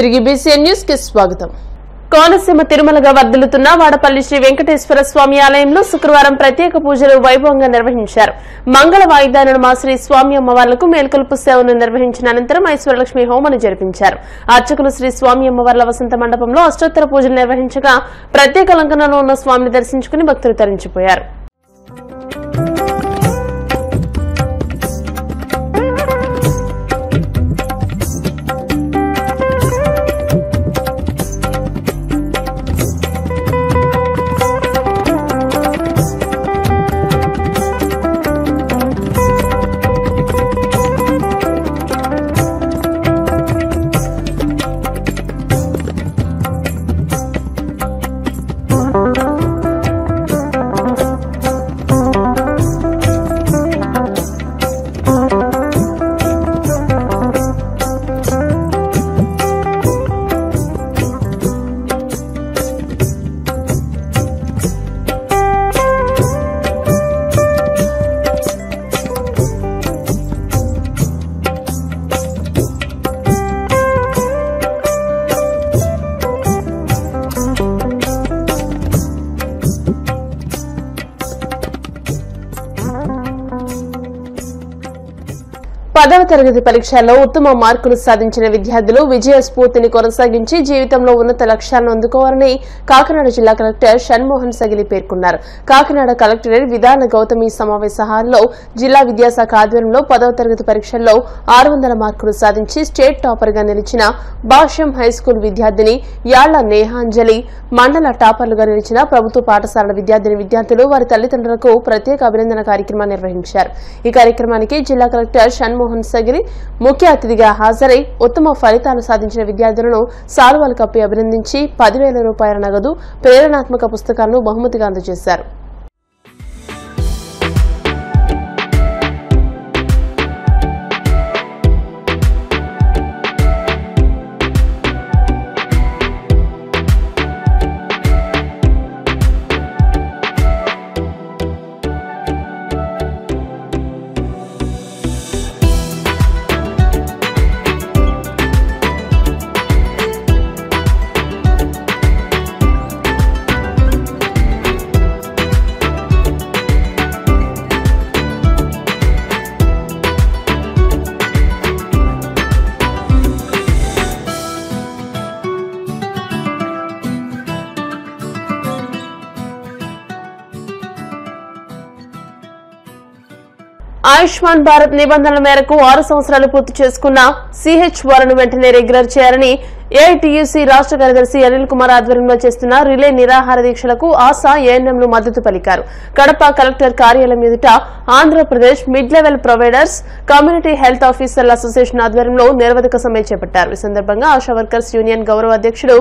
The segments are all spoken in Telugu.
తిరిగి బీసీఎన్ న్యూస్ కి స్వాగతం. కోనసీమ తిరుమలగా వర్ధిల్లుతున్న వాడపల్లి శ్రీ వెంకటేశ్వర స్వామి ఆలయంలో శుక్రవారం ప్రత్యేక పూజలు వైభవంగా నిర్వహించారు. మంగళ వాయిద్యాలను మా శ్రీ స్వామి అమ్మవార్లకు మేల్కొల్పు సేవను నిర్వహించిన అనంతరం ఐశ్వర్యలక్ష్మి హోమాన్ని జరిపించారు. అర్చకులు శ్రీ స్వామి అమ్మవార్ల వసంత మండపంలో అష్టోత్తర పూజలు నిర్వహించగా ప్రత్యేక అలంకరణలో ఉన్న స్వామిని దర్శించుకుని భక్తులు తరించిపోయారు. పదవ తరగతి పరీక్షల్లో ఉత్తమ మార్కులు సాధించిన విద్యార్థులు విజయ స్ఫూర్తిని కొనసాగించి జీవితంలో ఉన్నత లక్ష్యాలను అందుకోవాలని కాకినాడ జిల్లా కలెక్టర్ షణ్మోహన్ సగిలి పేర్కొన్నారు. కాకినాడ కలెక్టరేట్ విధాన గౌతమి సమావేశ హాల్లో జిల్లా విద్యాశాఖ ఆధ్వర్యంలో పదవ తరగతి పరీక్షల్లో 600 మార్కులు సాధించి స్టేట్ టాపర్ గా నిలిచిన భాష్యం హైస్కూల్ విద్యార్థిని యాళ్ల నేహాంజలి, మండల టాపర్లుగా నిలిచిన ప్రభుత్వ పాఠశాలల విద్యార్థులు వారి తల్లిదండ్రులకు ప్రత్యేక అభినందన కార్యక్రమాన్ని నిర్వహించారు. ఈ కార్యక్రమానికి జిల్లా కలెక్టర్ షణ్మోహన్ సగిరి ముఖ్య అతిథిగా హాజరై ఉత్తమ ఫలితాలు సాధించిన విద్యార్థులను సాల్వాలు కప్పి అభినందించి 10,000 రూపాయల నగదు, ప్రేరణాత్మక పుస్తకాలను బహుమతిగా అందజేశారు. ఆయుష్మాన్ భారత్ నిబంధనల మేరకు 6 సంవత్సరాలు పూర్తి చేసుకున్న సిహెచ్ఓలను వెంటనే రెగ్యులర్ చేయాలని ఏఐటీయూసీ రాష్ట్ర కార్యదర్శి అనిల్ కుమార్ ఆధ్వర్యంలో చేస్తున్న రిలే నిరాహార దీక్షలకు ఆశా ఏఎన్ఎంలు మద్దతు పలికారు. కడప కలెక్టర్ కార్యాలయం ఎదుట Andhra Pradesh mid level providers community health ఆఫీసర్ల అసోసియేషన్ ఆధ్వర్యంలో నిరవధిక సమ్మె చేపట్టారు. ఈ సందర్భంగా ఆశా వర్కర్స్ యూనియన్ గౌరవ అధ్యక్షుడు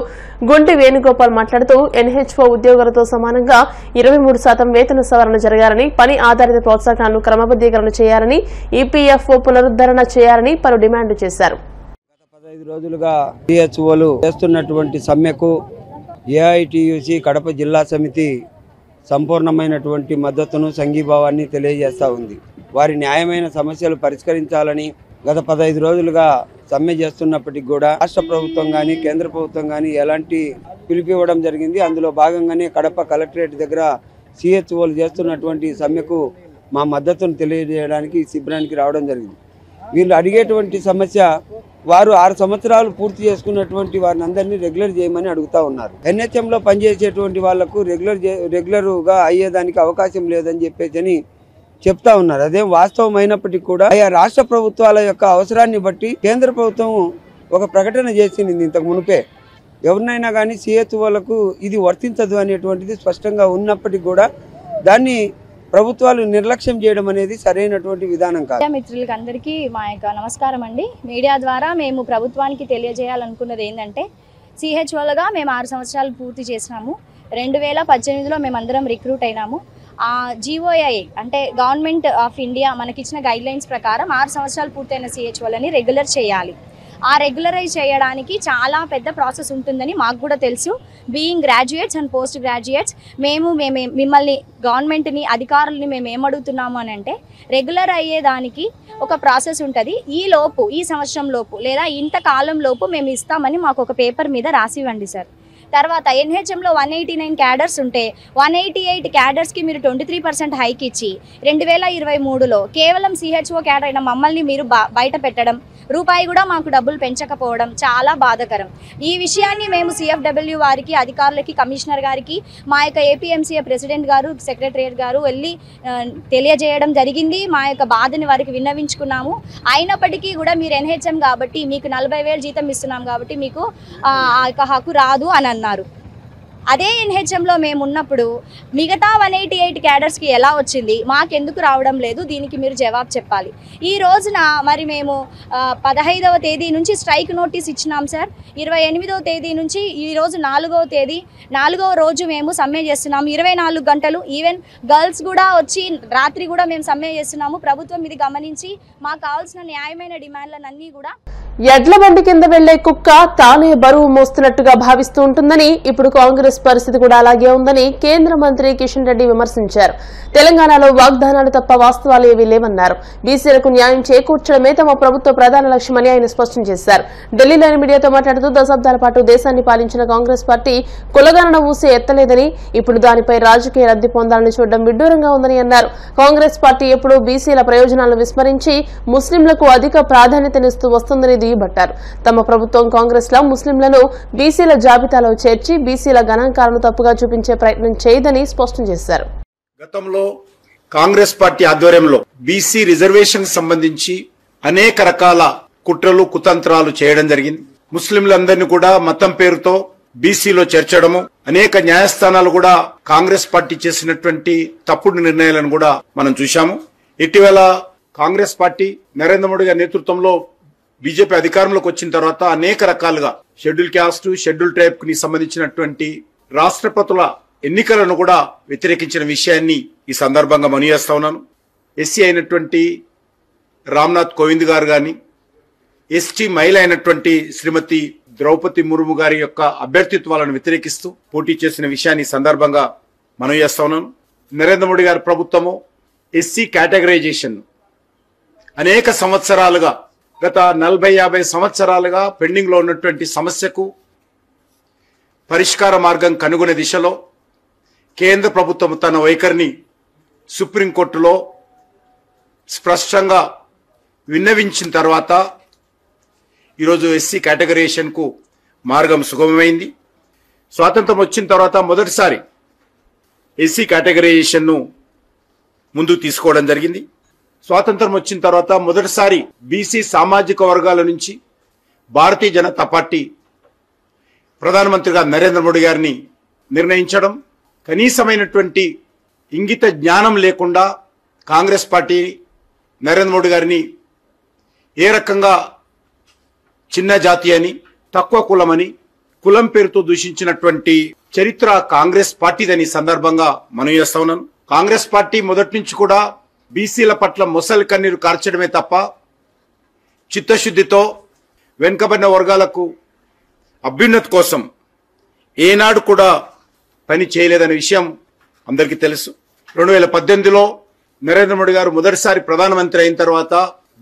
గుంటి వేణుగోపాల్ మాట్లాడుతూ ఎన్హెచ్ఓ ఉద్యోగులతో సమానంగా 23% వేతన సవరణ జరగాలని, పని ఆధారిత ప్రోత్సాహకాలను క్రమబద్దీకరణ చేయాలని, ఈపీఎఫ్ఓ పునరుద్ధరణ చేయాలని పలు డిమాండ్లు చేశారు. 15 రోజులుగా సిహెచ్ఓలు చేస్తున్నటువంటి సమ్మెకు ఏఐటీయూసీ కడప జిల్లా సమితి సంపూర్ణమైనటువంటి మద్దతును, సంఘీభావాన్ని తెలియజేస్తూ ఉంది. వారి న్యాయమైన సమస్యలు పరిష్కరించాలని గత 15 రోజులుగా సమ్మె చేస్తున్నప్పటికీ కూడా రాష్ట్ర ప్రభుత్వం కానీ కేంద్ర ప్రభుత్వం కానీ ఎలాంటి పిలుపు ఇవ్వడం జరిగింది. అందులో భాగంగానే కడప కలెక్టరేట్ దగ్గర సిహెచ్ఓలు చేస్తున్నటువంటి సమ్మెకు మా మద్దతును తెలియజేయడానికి శిబిరానికి రావడం జరిగింది. వీళ్ళు అడిగేటువంటి సమస్య, వారు 6 సంవత్సరాలు పూర్తి చేసుకున్నటువంటి వారిని అందరినీ రెగ్యులర్ చేయమని అడుగుతా ఉన్నారు. ఎన్హెచ్ఎంలో పనిచేసేటువంటి వాళ్లకు రెగ్యులర్గా అయ్యేదానికి అవకాశం లేదని చెప్పేసి చెప్తా ఉన్నారు. అదేం వాస్తవం అయినప్పటికీ కూడా ఆయా రాష్ట్ర ప్రభుత్వాల యొక్క అవసరాన్ని బట్టి కేంద్ర ప్రభుత్వం ఒక ప్రకటన చేసింది ఇంతకు మునిపే. ఎవరినైనా కానీ సిహెచ్ఓలకు ఇది వర్తించదు అనేటువంటిది స్పష్టంగా ఉన్నప్పటికీ కూడా దాన్ని ప్రభుత్వాలు నిర్లక్ష్యం చేయడం అనేది సరైనటువంటి విధానం కాదు. మిత్రులకు అందరికీ మా యొక్క నమస్కారం అండి. మీడియా ద్వారా మేము ప్రభుత్వానికి తెలియజేయాలనుకున్నది ఏంటంటే, సిహెచ్ఓలుగా మేము 6 సంవత్సరాలు పూర్తి చేసినాము. 2018లో మేమందరం రిక్రూట్ అయినాము. జీఓఐ అంటే గవర్నమెంట్ ఆఫ్ ఇండియా మనకిచ్చిన గైడ్ లైన్స్ ప్రకారం 6 సంవత్సరాలు పూర్తయిన సిహెచ్ఓలని రెగ్యులర్ చేయాలి. ఆ రెగ్యులరైజ్ చేయడానికి చాలా పెద్ద ప్రాసెస్ ఉంటుందని మాకు కూడా తెలుసు. Being graduates and post graduates మేము మిమ్మల్ని గవర్నమెంట్ని అధికారులని మేము ఏమడుగుతున్నాము అని అంటే రెగ్యులర్ అయ్యేదానికి ఒక ప్రాసెస్ ఉంటుంది. ఈ సంవత్సరం లోపు లేదా ఇంత కాలం లోపు మేము ఇస్తామని మాకు ఒక పేపర్ మీద రాసి ఇవ్వండి సార్. తర్వాత ఎన్హెచ్ఎంలో 189 క్యాడర్స్ ఉంటే 188 క్యాడర్స్కి మీరు 23% హైక్ ఇచ్చి 2023లో కేవలం సిహెచ్ఓ క్యాడర్ అయిన మమ్మల్ని మీరు బయట పెట్టడం, రూపాయి కూడా మాకు డబ్బులు పెంచకపోవడం చాలా బాధాకరం. ఈ విషయాన్ని మేము సిఎఫ్డబ్ల్యూ వారికి, అధికారులకి, కమిషనర్ గారికి, మా యొక్క ఏపీఎంసీఏ ప్రెసిడెంట్ గారు, సెక్రటరియట్ గారు వెళ్ళి తెలియజేయడం జరిగింది. మా యొక్క బాధని వారికి విన్నవించుకున్నాము. అయినప్పటికీ కూడా మీరు ఎన్హెచ్ఎం కాబట్టి మీకు 40,000 జీతం ఇస్తున్నాం కాబట్టి మీకు ఆ యొక్క హక్కు రాదు అని అన్నారు. అదే ఎన్హెచ్ఎంలో మేము ఉన్నప్పుడు మిగతా 188 క్యాడర్స్కి ఎలా వచ్చింది, మాకెందుకు రావడం లేదు? దీనికి మీరు జవాబు చెప్పాలి. ఈ రోజున మరి మేము 15వ తేదీ నుంచి స్ట్రైక్ నోటీస్ ఇచ్చినాం సార్. 28వ తేదీ నుంచి ఈరోజు 4వ తేదీ, 4వ రోజు మేము సమ్మె చేస్తున్నాము. 24 గంటలు, ఈవెన్ గర్ల్స్ కూడా వచ్చి రాత్రి కూడా మేము సమ్మె చేస్తున్నాము. ప్రభుత్వం ఇది గమనించి మాకు కావాల్సిన న్యాయమైన డిమాండ్లన్నీ కూడా ఎడ్ల బండి కింద వెళ్లే కుక్క తానే బరువు మోస్తున్నట్టుగా భావిస్తూ ఉంటుందని, ఇప్పుడు కాంగ్రెస్ పరిస్థితి కూడా అలాగే ఉందని కేంద్ర మంత్రి కిషన్ రెడ్డి విమర్శించారు. తెలంగాణలో వాగ్దానాలు తప్ప వాస్తవాలు ఏవీ లేవన్నారు. బీసీలకు న్యాయం చేకూర్చడమే తమ ప్రభుత్వ ప్రధాన లక్ష్యమని ఆయన స్పష్టం చేశారు. ఢిల్లీలోని మీడియాతో మాట్లాడుతూ దశాబ్దాల పాటు దేశాన్ని పాలించిన కాంగ్రెస్ పార్టీ కులగణన ఊసే ఎత్తలేదని, ఇప్పుడు దానిపై రాజకీయ లబ్ధి పొందాలని చూడడం విడ్డూరంగా ఉందని అన్నారు. కాంగ్రెస్ పార్టీ ఎప్పుడూ బీసీల ప్రయోజనాలను విస్మరించి ముస్లింలకు అధిక ప్రాధాన్యతనిస్తూ వస్తుందని దుయ్యబట్టారు. తమ ప్రభుత్వం కాంగ్రెస్ లా ముస్లింలను బీసీల జాబితాలో చేర్చి బీసీల గణాంకాలను తప్పుగా చూపించే ప్రయత్నం చేయదని స్పష్టం చేశారు. గతంలో కాంగ్రెస్ పార్టీ ఆధ్వర్యంలో బీసీ రిజర్వేషన్ సంబంధించి అనేక రకాల కుట్రలు, కుతంత్రాలు చేయడం జరిగింది. ముస్లింలందరినీ కూడా మతం పేరుతో బీసీలో చేర్చడము, అనేక న్యాయస్థానాలు కూడా కాంగ్రెస్ పార్టీ చేసినటువంటి తప్పుడు నిర్ణయాలను కూడా మనం చూశాము. ఇటీవల కాంగ్రెస్ పార్టీ నరేంద్ర మోడీ గారి నేతృత్వంలో బీజేపీ అధికారంలోకి వచ్చిన తర్వాత అనేక రకాలుగా షెడ్యూల్ క్యాస్ట్, షెడ్యూల్ ట్రైబ్ కి సంబంధించినటువంటి రాష్ట్రపతుల ఎన్నికలను కూడా వ్యతిరేకించిన విషయాన్ని ఈ సందర్భంగా మనవిచేస్తా ఉన్నాను. ఎస్సీ అయినటువంటి రామ్నాథ్ కోవింద్ గారు గాని, ఎస్టీ మహిళ అయినటువంటి శ్రీమతి ద్రౌపది ముర్ము గారి యొక్క అభ్యర్థిత్వాలను వ్యతిరేకిస్తూ పోటీ చేసిన విషయాన్ని సందర్భంగా మనవి చేస్తా ఉన్నాను. నరేంద్ర మోడీ గారి ప్రభుత్వము ఎస్సీ కేటగరైజేషన్ అనేక సంవత్సరాలుగా, గత 40-50 సంవత్సరాలుగా పెండింగ్ లో ఉన్నటువంటి సమస్యకు పరిష్కార మార్గం కనుగొనే దిశలో కేంద్ర ప్రభుత్వం తన వైఖరిని సుప్రీంకోర్టులో స్పష్టంగా విన్నవించిన తర్వాత ఈరోజు ఎస్సీ కేటగరైజేషన్ కు మార్గం సుగమమైంది. స్వాతంత్రం వచ్చిన తర్వాత మొదటిసారి ఎస్సీ కేటగరైజేషన్ ను ముందుకు తీసుకోవడం జరిగింది. స్వాతంత్రం వచ్చిన తర్వాత మొదటిసారి బీసీ సామాజిక వర్గాల నుంచి భారతీయ జనతా పార్టీ ప్రధానమంత్రిగా నరేంద్ర మోడీ గారిని నిర్ణయించడం, కనీసమైనటువంటి ఇంగిత జ్ఞానం లేకుండా కాంగ్రెస్ పార్టీ నరేంద్ర మోడీ గారిని ఏ రకంగా చిన్న జాతి అని, తక్కువ కులమని, కులం పేరుతో దూషించినటువంటి చరిత్ర కాంగ్రెస్ పార్టీదని సందర్భంగా మనం చేస్తా ఉన్నాను. కాంగ్రెస్ పార్టీ మొదటి నుంచి కూడా బీసీల పట్ల మొసలి కన్నీరు కార్చడమే తప్ప చిత్తశుద్ధితో వెనుకబడిన వర్గాలకు అభ్యున్నతి కోసం ఏనాడు కూడా పని చేయలేదనే విషయం అందరికీ తెలుసు. 2018లో నరేంద్ర మోడీ గారు మొదటిసారి ప్రధానమంత్రి అయిన తర్వాత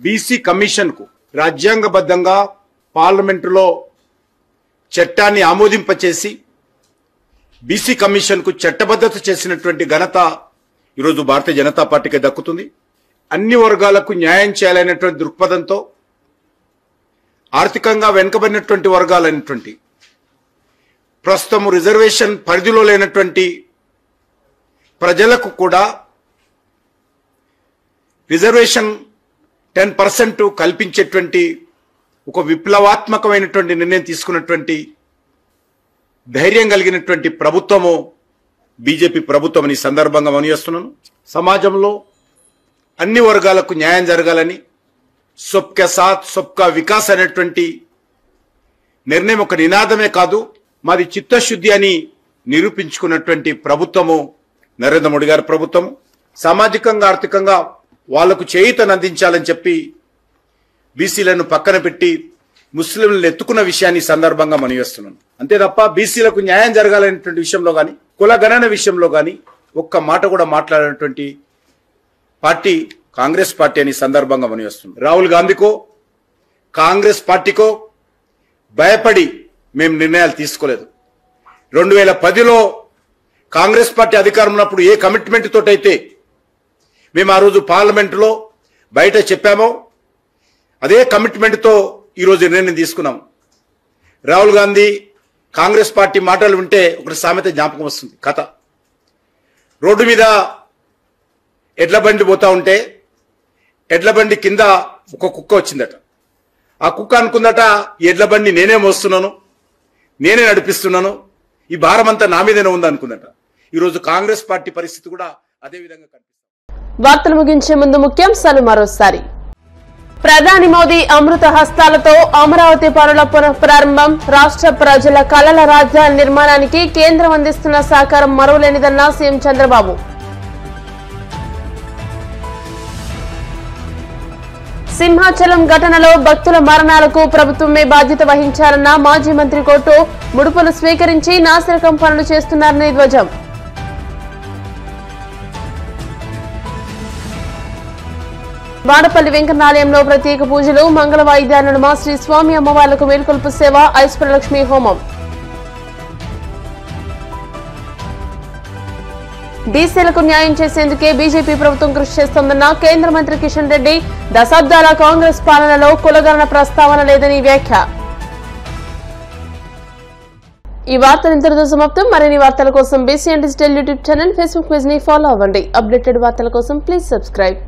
బీసీ కమిషన్ కు రాజ్యాంగబద్ధంగా పార్లమెంటులో చట్టాన్ని ఆమోదింపచేసి బీసీ కమిషన్ కు చట్టబద్ధత చేసినటువంటి ఘనత ఈరోజు భారతీయ జనతా పార్టీకి దక్కుతుంది. అన్ని వర్గాలకు న్యాయం చేయాలనేటువంటి దృక్పథంతో ఆర్థికంగా వెనుకబడినటువంటి వర్గాలైనటువంటి, ప్రస్తుతం రిజర్వేషన్ పరిధిలో లేనటువంటి ప్రజలకు కూడా రిజర్వేషన్ 10% కల్పించేటువంటి ఒక విప్లవాత్మకమైనటువంటి నిర్ణయం తీసుకున్నటువంటి ధైర్యం కలిగినటువంటి ప్రభుత్వము బీజేపీ ప్రభుత్వం అని సందర్భంగా మనవిస్తున్నాను. సమాజంలో అన్ని వర్గాలకు న్యాయం జరగాలని, సబ్కా సాత్ సబ్కా వికాస్ అనేటువంటి నిర్ణయం ఒక నినాదమే కాదు, మాది చిత్తశుద్ధి అని నిరూపించుకున్నటువంటి ప్రభుత్వము నరేంద్ర మోడీ గారి ప్రభుత్వము. సామాజికంగా, ఆర్థికంగా వాళ్లకు చేయూతను అందించాలని చెప్పి బీసీలను పక్కన పెట్టి ముస్లింలను ఎత్తుకున్న విషయాన్ని ఈ సందర్భంగా మనవిస్తున్నాను. అంతే తప్ప బీసీలకు న్యాయం జరగాలనేటువంటి విషయంలో కానీ కుల గణన విషయంలో కానీ ఒక్క మాట కూడా మాట్లాడినటువంటి పార్టీ కాంగ్రెస్ పార్టీ అని సందర్భంగా మనవిస్తున్నాం. రాహుల్ గాంధీకో కాంగ్రెస్ పార్టీకో భయపడి మేము నిర్ణయాలు తీసుకోలేదు. 2010లో కాంగ్రెస్ పార్టీ అధికారం ఉన్నప్పుడు ఏ కమిట్మెంట్ తోటైతే మేము ఆ రోజు పార్లమెంటులో బయట చెప్పామో అదే కమిట్మెంట్తో ఈరోజు నిర్ణయం తీసుకున్నాం. రాహుల్ గాంధీ కాంగ్రెస్ పార్టీ మాటలు వింటే ఒకటి సామెత జ్ఞాపకం వస్తుంది. కథ, రోడ్డు మీద ఎడ్ల బండి పోతా ఉంటే ఎడ్ల బండి కింద ఒక కుక్క వచ్చిందట. ఆ కుక్క అనుకుందట ఈ ఎడ్ల బండి నేనే మోస్తున్నాను, నేనే నడిపిస్తున్నాను, ఈ భారం అంతా నా మీదనే ఉంది అనుకుందట. ఈరోజు కాంగ్రెస్ పార్టీ పరిస్థితి కూడా అదే విధంగా కనిపిస్తుంది. వార్తలు ముగించే ముందు ముఖ్యాంశాలు మరోసారి. ప్రధాని మోదీ అమృత హస్తాలతో అమరావతి పనుల పునఃప్రారంభం. రాష్ట్ర ప్రజల కలల రాజధాని నిర్మాణానికి కేంద్రం అందిస్తున్న సహకారం మరువలేనిదన్న సీఎం చంద్రబాబు. సింహాచలం ఘటనలో భక్తుల మరణాలకు ప్రభుత్వమే బాధ్యత వహించారన్న మాజీ మంత్రి కోర్టు. ముడుపులు స్వీకరించి నాసిరకం పనులు చేస్తున్నారని ధ్వజం. వాడపల్లి వెంకన్నాలయంలో ప్రత్యేక పూజలు. మంగళ వాయిద్యాల నడుమ శ్రీ స్వామి అమ్మవార్లకు మేల్కొల్పు సేవ, ఐశ్వర్యలక్ష్మి హోమం. బీసీలకు న్యాయం చేసేందుకే బీజేపీ ప్రభుత్వం కృషి చేస్తోందన్న కేంద్ర మంత్రి కిషన్ రెడ్డి. దశాబ్దాల కాంగ్రెస్ పాలనలో కులగణన ప్రస్తావన లేదని వ్యాఖ్య. ఈ వార్తలు ఇంతటితో సమాప్తం. మరిన్ని వార్తల కోసం BCN digital YouTube channel, Facebook page ని ఫాలో అవ్వండి. అప్డేటెడ్ వార్తల కోసం ప్లీజ్ సబ్స్క్రైబ్.